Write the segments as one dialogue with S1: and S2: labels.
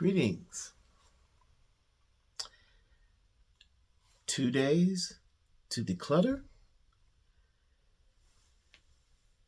S1: Greetings. 2 days to declutter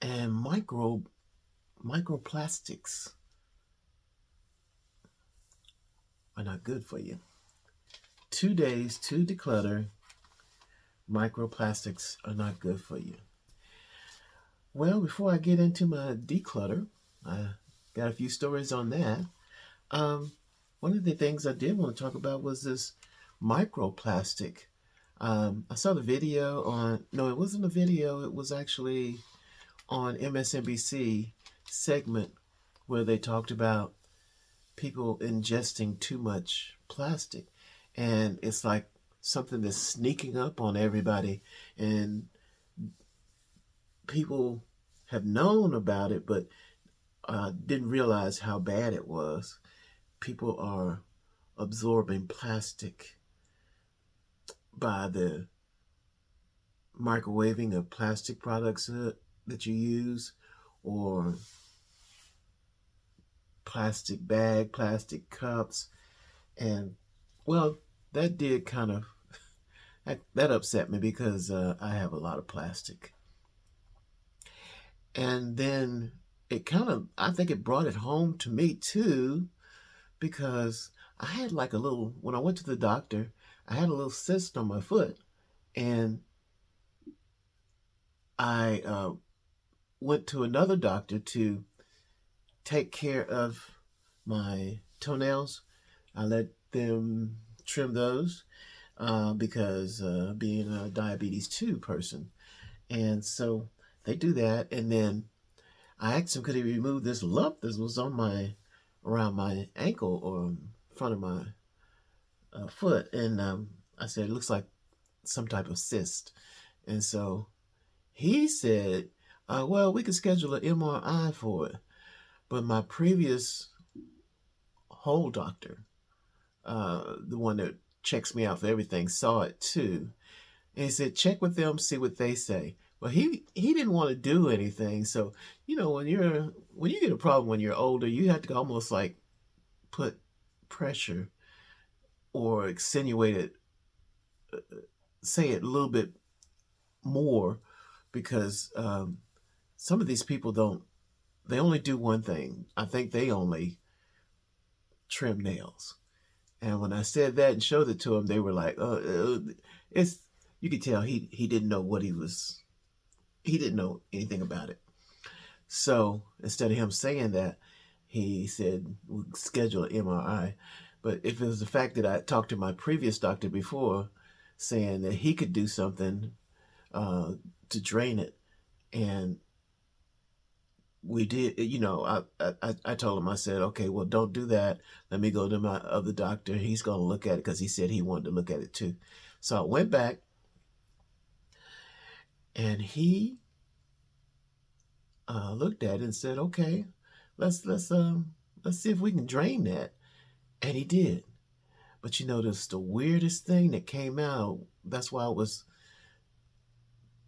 S1: and microplastics are not good for you. 2 days to declutter, microplastics are not good for you. Well, before I get into my declutter, I got a few stories on that. One of the things I did want to talk about was this microplastic. I saw the video no, it wasn't a video, it was actually on MSNBC segment where they talked about people ingesting too much plastic. And it's like something that's sneaking up on everybody. And people have known about it, but didn't realize how bad it was. People are absorbing plastic by the microwaving of plastic products that you use, or plastic bag, plastic cups. And well, that did kind of that upset me because I have a lot of plastic. And then I think it brought it home to me too, because I had like when I went to the doctor, I had a little cyst on my foot, and I went to another doctor to take care of my toenails. I let them trim those because being a diabetes 2 person. And so they do that. And then I asked him, could he remove this lump that was around my ankle or front of my foot. And I said, it looks like some type of cyst. And so he said, well, we could schedule an MRI for it. But my previous whole doctor, the one that checks me out for everything, saw it too. And he said, check with them, see what they say. Well, he didn't want to do anything. So, when you get a problem when you're older, you have to almost like put pressure or extenuate it, say it a little bit more, because some of these people they only do one thing. I think they only trim nails. And when I said that and showed it to them, they were like, you could tell he didn't know he didn't know anything about it. So instead of him saying that, he said, we'll schedule an MRI. But if it was the fact that I talked to my previous doctor before saying that he could do something to drain it, and we did, I told him, I said, okay, well, don't do that. Let me go to my other doctor. He's going to look at it because he said he wanted to look at it too. So I went back, and he looked at it and said, okay, let's see if we can drain that. And he did. But this the weirdest thing that came out. That's why I was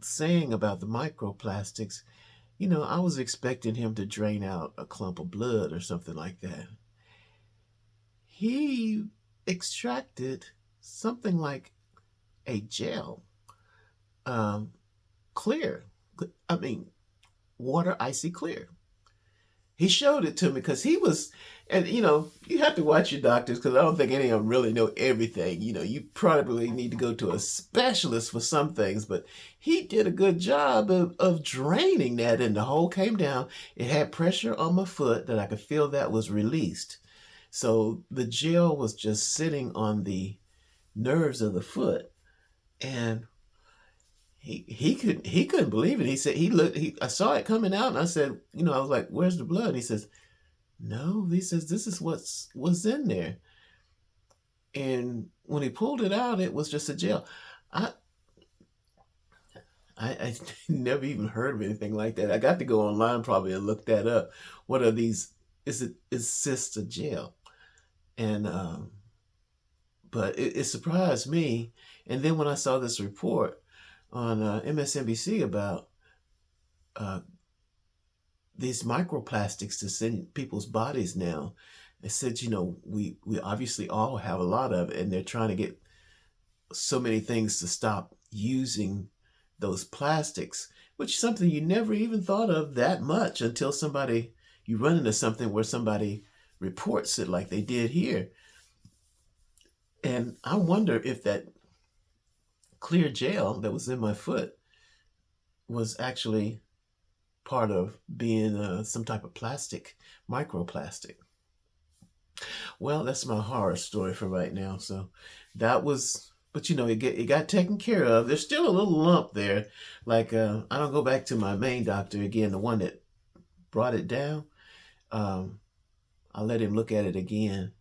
S1: saying about the microplastics. I was expecting him to drain out a clump of blood or something like that. He extracted something like a gel, clear. I mean, water icy clear. He showed it to me because he was, and you have to watch your doctors, because I don't think any of them really know everything. You probably need to go to a specialist for some things, but he did a good job of draining that, and the hole came down. It had pressure on my foot that I could feel that was released. So the gel was just sitting on the nerves of the foot, and he couldn't believe it. He said I saw it coming out, and I said, I was like, where's the blood? And he says, no. He says, this is what's in there. And when he pulled it out, it was just a gel. I never even heard of anything like that. I got to go online probably and look that up. What are these? Is cyst a gel? And but it surprised me. And then when I saw this report on MSNBC about these microplastics that's in people's bodies now, It said, we obviously all have a lot of it, and they're trying to get so many things to stop using those plastics, which is something you never even thought of that much until you run into something where somebody reports it like they did here. And I wonder if that clear gel that was in my foot was actually part of being some type of plastic, microplastic. Well, that's my horror story for right now. So that was, but it got taken care of. There's still a little lump there. Like, I don't go back to my main doctor again, the one that brought it down. Um, I let him look at it again,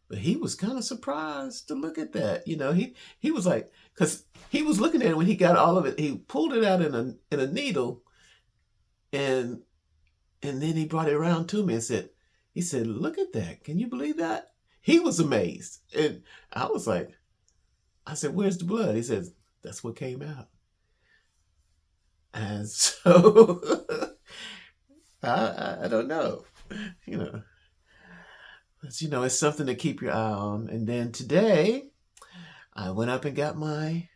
S1: but he was kind of surprised to look at that. He was like, because he was looking at it when he got all of it. He pulled it out in a needle, and then he brought it around to me and he said, "Look at that! Can you believe that?" He was amazed, and I said, "Where's the blood?" He says, "That's what came out." And so I don't know, you know. But, it's something to keep your eye on. And then today, I went up and got my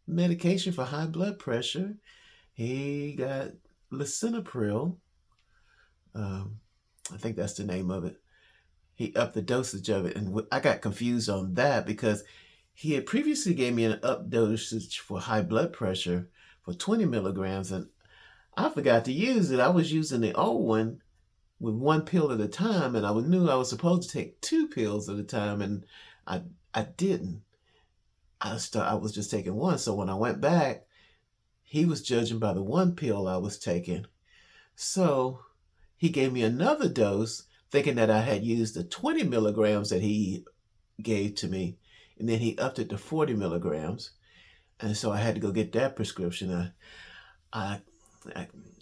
S1: medication for high blood pressure. He got lisinopril. I think that's the name of it. He upped the dosage of it, and I got confused on that because he had previously gave me an up dosage for high blood pressure for 20 milligrams, and I forgot to use it. I was using the old one with one pill at a time, and I knew I was supposed to take 2 pills at a time, and I didn't. I was just taking one. So when I went back, he was judging by the 1 pill I was taking. So he gave me another dose, thinking that I had used the 20 milligrams that he gave to me, and then he upped it to 40 milligrams. And so I had to go get that prescription. I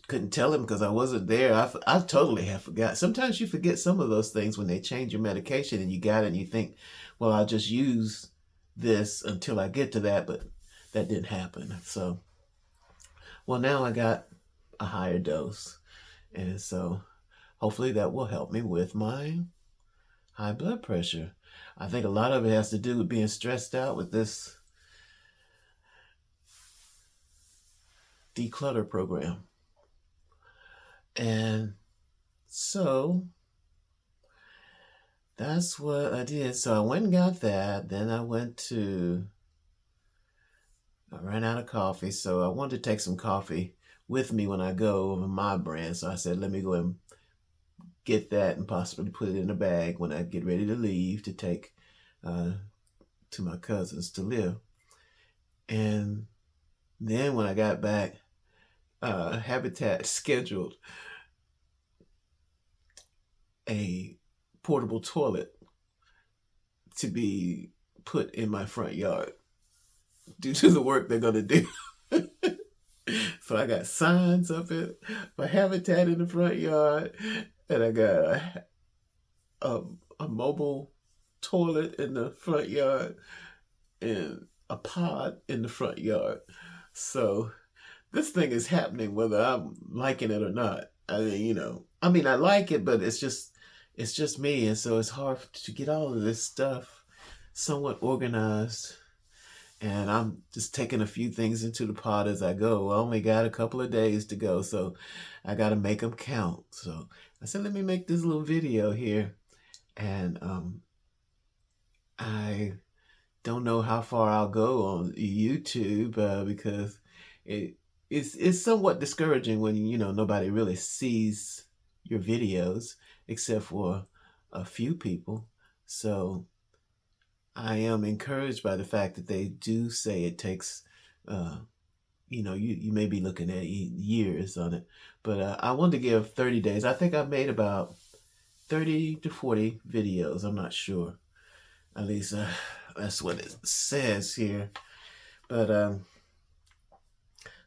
S1: couldn't tell him because I wasn't there. I totally have forgot. Sometimes you forget some of those things when they change your medication and you got it and you think, well, I'll just use this until I get to that, but that didn't happen. So, well, now I got a higher dose. And so hopefully that will help me with my high blood pressure. I think a lot of it has to do with being stressed out with this Declutter program. And so that's what I did. So I went and got that. Then I ran out of coffee. So I wanted to take some coffee with me when I go, my brand. So I said, let me go and get that and possibly put it in a bag when I get ready to leave to take to my cousins to live. And then when I got back, Habitat scheduled a portable toilet to be put in my front yard due to the work they're going to do. So I got signs up it for Habitat in the front yard, and I got a mobile toilet in the front yard and a pod in the front yard. So this thing is happening whether I'm liking it or not. I like it, but it's just me, and so it's hard to get all of this stuff somewhat organized. And I'm just taking a few things into the pot as I go. I only got a couple of days to go, so I got to make them count. So I said, let me make this little video here. And I don't know how far I'll go on YouTube because it's somewhat discouraging when nobody really sees your videos except for a few people. So I am encouraged by the fact that they do say it takes, you may be looking at years on it, but I wanted to give 30 days. I think I've made about 30 to 40 videos. I'm not sure. At least that's what it says here. But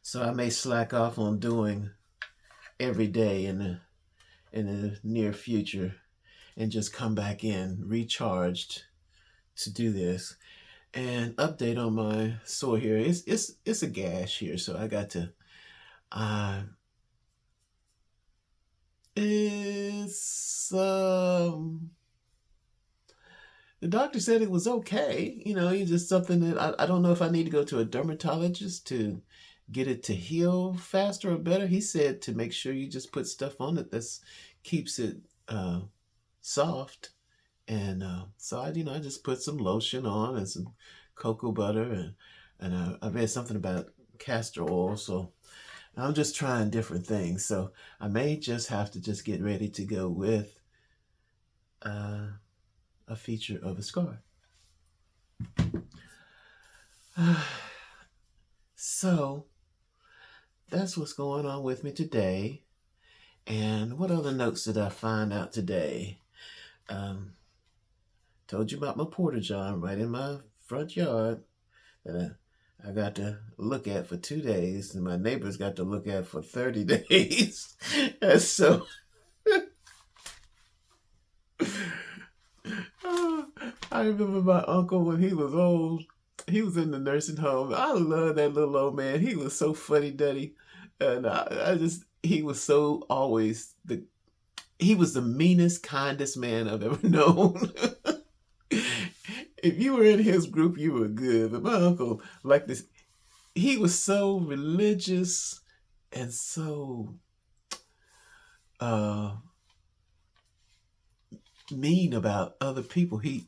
S1: so I may slack off on doing every day in the near future and just come back in recharged to do this. And update on my sore here. It's a gash here, so I got to it's the doctor said it was okay. It's just something that I don't know if I need to go to a dermatologist to get it to heal faster or better. He said to make sure you just put stuff on it that keeps it soft. And so I just put some lotion on and some cocoa butter, and I read something about castor oil. So I'm just trying different things. So I may just have to just get ready to go with a feature of a scar. So that's what's going on with me today. And what other notes did I find out today? Told you about my porta john right in my front yard that I got to look at for 2 days, and my neighbors got to look at for 30 days. And so I remember my uncle when he was old. He was in the nursing home. I love that little old man. He was so funny-duddy. And he was so always he was the meanest, kindest man I've ever known. If you were in his group, you were good. But my uncle, like this, he was so religious and so mean about other people. He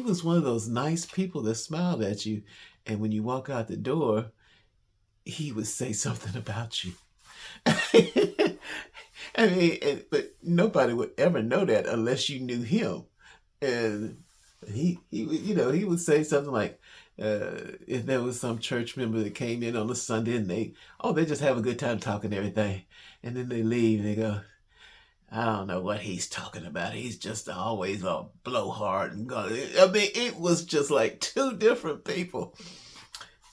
S1: was one of those nice people that smiled at you, and when you walk out the door, he would say something about you. I mean, but nobody would ever know that unless you knew him. And he would say something like, if there was some church member that came in on a Sunday and they just have a good time talking everything, and then they leave and they go, I don't know what he's talking about. He's just always a blowhard and go. I mean, it was just like two different people.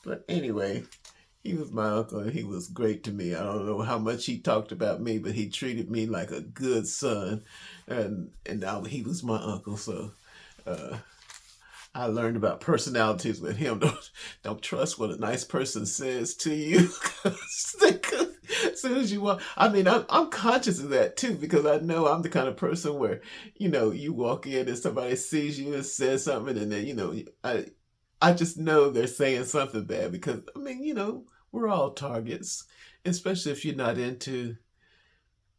S1: But anyway, he was my uncle and he was great to me. I don't know how much he talked about me, but he treated me like a good son, and he was my uncle. So I learned about personalities with him. Don't trust what a nice person says to you. As soon as you walk, I mean, I'm conscious of that too, because I know I'm the kind of person where, you walk in and somebody sees you and says something, and then, I just know they're saying something bad, because, I mean, we're all targets, especially if you're not into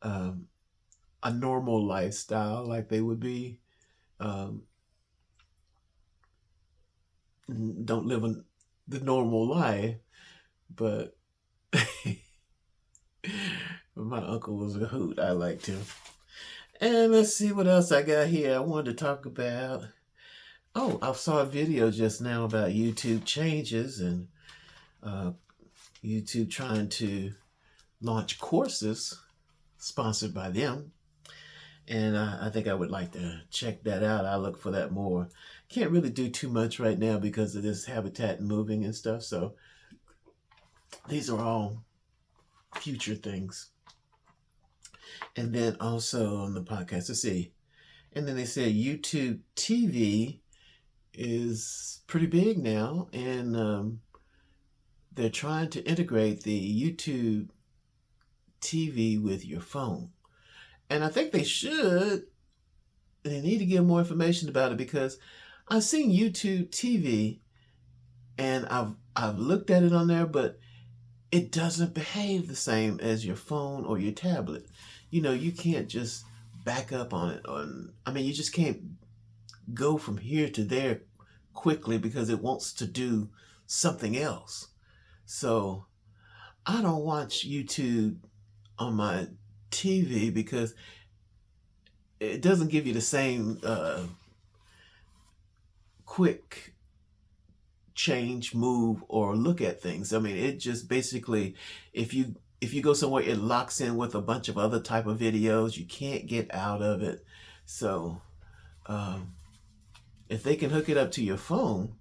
S1: a normal lifestyle like they would be. Don't live the normal life, but my uncle was a hoot. I liked him. And let's see what else I got here. I wanted to talk about. Oh, I saw a video just now about YouTube changes and YouTube trying to launch courses sponsored by them. And I think I would like to check that out. I'll look for that more. Can't really do too much right now because of this habitat moving and stuff. So these are all future things. And then also on the podcast, let's see. And then they said YouTube TV is pretty big now. And they're trying to integrate the YouTube TV with your phone. And I think they should. They need to give more information about it, because I've seen YouTube TV and I've looked at it on there, but it doesn't behave the same as your phone or your tablet. You can't just back up on it. I mean, you just can't go from here to there quickly because it wants to do something else. So I don't watch YouTube on my TV because it doesn't give you the same quick change, move, or look at things. I mean, it just basically, if you go somewhere, it locks in with a bunch of other type of videos. You can't get out of it. So if they can hook it up to your phone,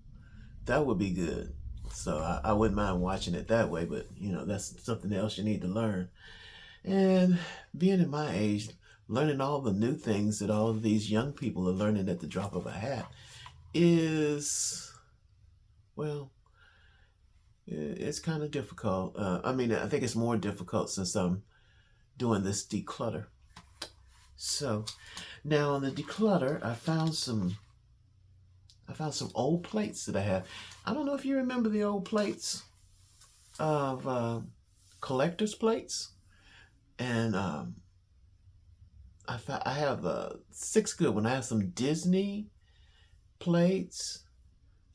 S1: that would be good. So I wouldn't mind watching it that way, but that's something else you need to learn. And being in my age, learning all the new things that all of these young people are learning at the drop of a hat is, well, it's kind of difficult. I mean, I think it's more difficult since I'm doing this declutter. So now on the declutter, I found some I found some old plates that I have. I don't know if you remember the old plates of collector's plates. And I have 6 good ones. I have some Disney plates.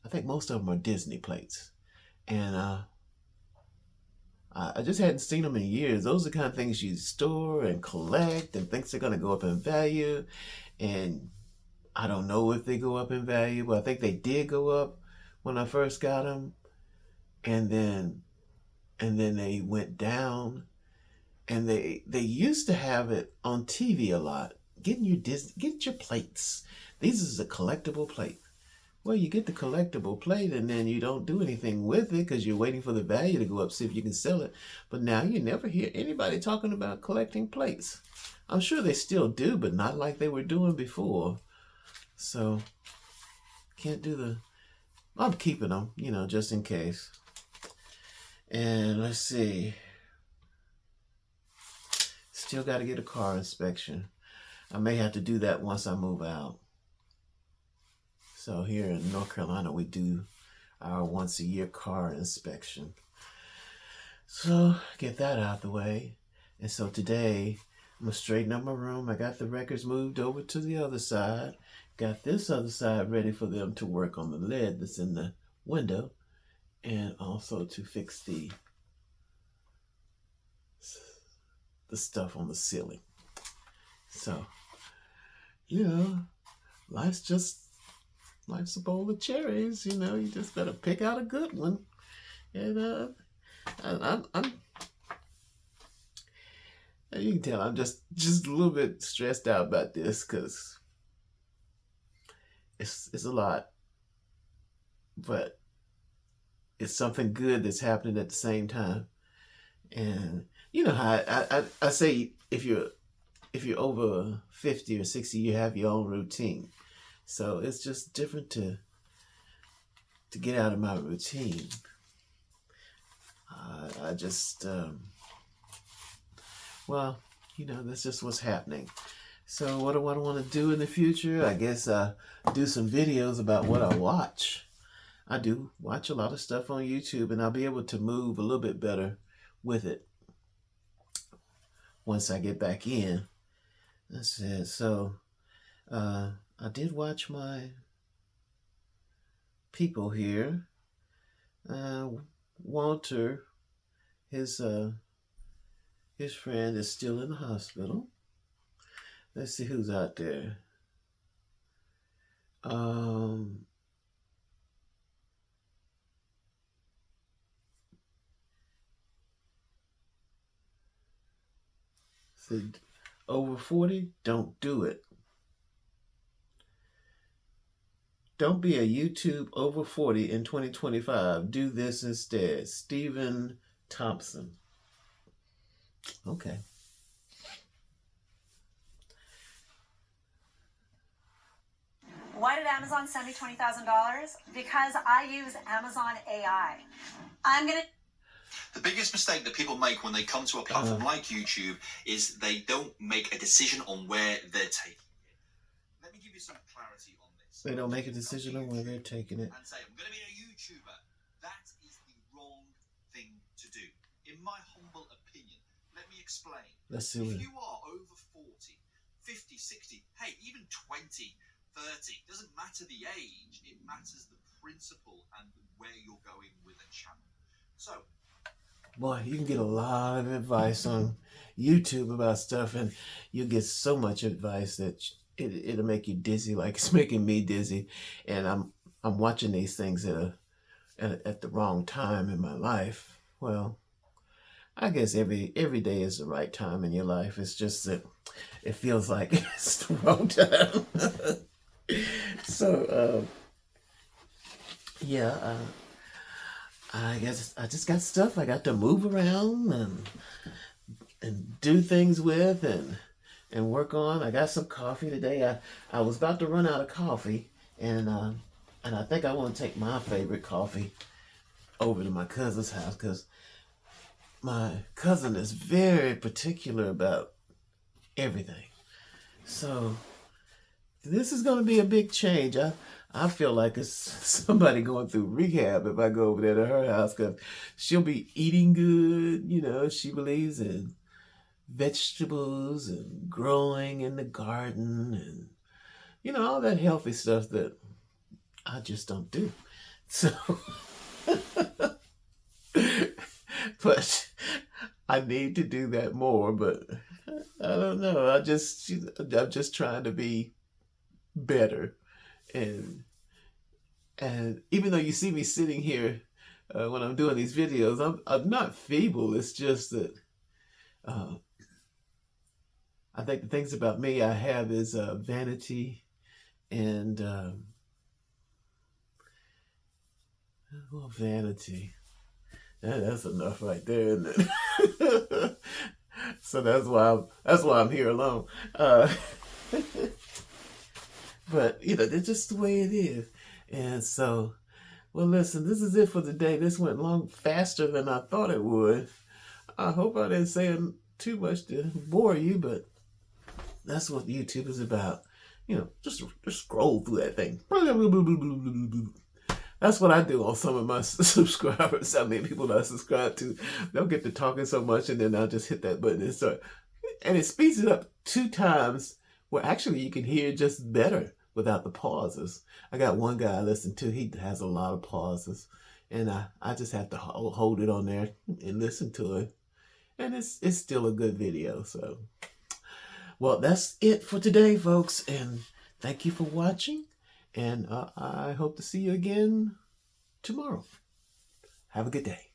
S1: I think most of them are Disney plates. And I just hadn't seen them in years. Those are the kind of things you store and collect and thinks they're going to go up in value. And I don't know if they go up in value, but I think they did go up when I first got them. And then they went down. And they used to have it on TV a lot. Get your plates. These is a collectible plate. Well, you get the collectible plate and then you don't do anything with it because you're waiting for the value to go up, see if you can sell it. But now you never hear anybody talking about collecting plates. I'm sure they still do, but not like they were doing before. So, can't do the... I'm keeping them, just in case. And let's see. Still got to get a car inspection. I may have to do that once I move out. So here in North Carolina, we do our once a year car inspection. So get that out the way. And so today, I'm going to straighten up my room. I got the records moved over to the other side. Got this other side ready for them to work on the lid that's in the window. And also to fix the stuff on the ceiling. So, life's a bowl of cherries. You just better pick out a good one. And I'm you can tell I'm just a little bit stressed out about this because it's a lot, but it's something good that's happening at the same time. And you know how I say if you're over 50 or 60, you have your own routine. So it's just different to get out of my routine. I just that's just what's happening. So what do I want to do in the future? I guess do some videos about what I watch. I do watch a lot of stuff on YouTube, and I'll be able to move a little bit better with it once I get back in. That's it. So I did watch my people here. Walter, his friend is still in the hospital. Let's see who's out there. Said over 40, don't do it. Don't be a YouTube over 40 in 2025. Do this instead. Stephen Thompson. Okay.
S2: Why did Amazon send me $20,000? Because I use Amazon AI.
S3: The biggest mistake that people make when they come to a platform like YouTube is they don't make a decision on where they're taking it. Let me give you some clarity on this.
S1: They don't make a decision on where they're taking it.
S3: And say, I'm going to be a YouTuber. That is the wrong thing to do. In my humble opinion, let me explain.
S1: Let's see.
S3: If you are over 40, 50, 60, hey, even 20, 30, doesn't matter the age, it matters the principle and where you're going with a channel. So,
S1: boy, you can get a lot of advice on YouTube about stuff, and you'll get so much advice that it'll make you dizzy, like it's making me dizzy. And I'm watching these things at the wrong time in my life. Well, I guess every day is the right time in your life. It's just that it feels like it's the wrong time. So, I guess I just got stuff I got to move around and do things with and work on. I got some coffee today. I was about to run out of coffee, and I think I want to take my favorite coffee over to my cousin's house because my cousin is very particular about everything. So this is going to be a big change. I feel like it's somebody going through rehab if I go over there to her house, because she'll be eating good. You know, she believes in vegetables and growing in the garden and, you know, all that healthy stuff that I just don't do. So, but I need to do that more, but I don't know. I'm just trying to be better. And even though you see me sitting here when I'm doing these videos, I'm not feeble. It's just that uh, I think the things about me I have is vanity and well, vanity. That's enough right there, isn't it? So that's why I'm here alone. But you know, that's just the way it is. And so, well, listen, this is it for today. This went long faster than I thought it would. I hope I didn't say too much to bore you, but that's what YouTube is about. You know, just scroll through that thing. That's what I do on some of my subscribers. I mean, people that I subscribe to, they'll get to talking so much, and then I'll just hit that button and start. And it speeds it up 2 times, where actually you can hear just better without the pauses. I got one guy I listen to, he has a lot of pauses, and I just have to hold it on there and listen to it. And it's still a good video. So, well, that's it for today, folks, and thank you for watching, and I hope to see you again tomorrow. Have a good day.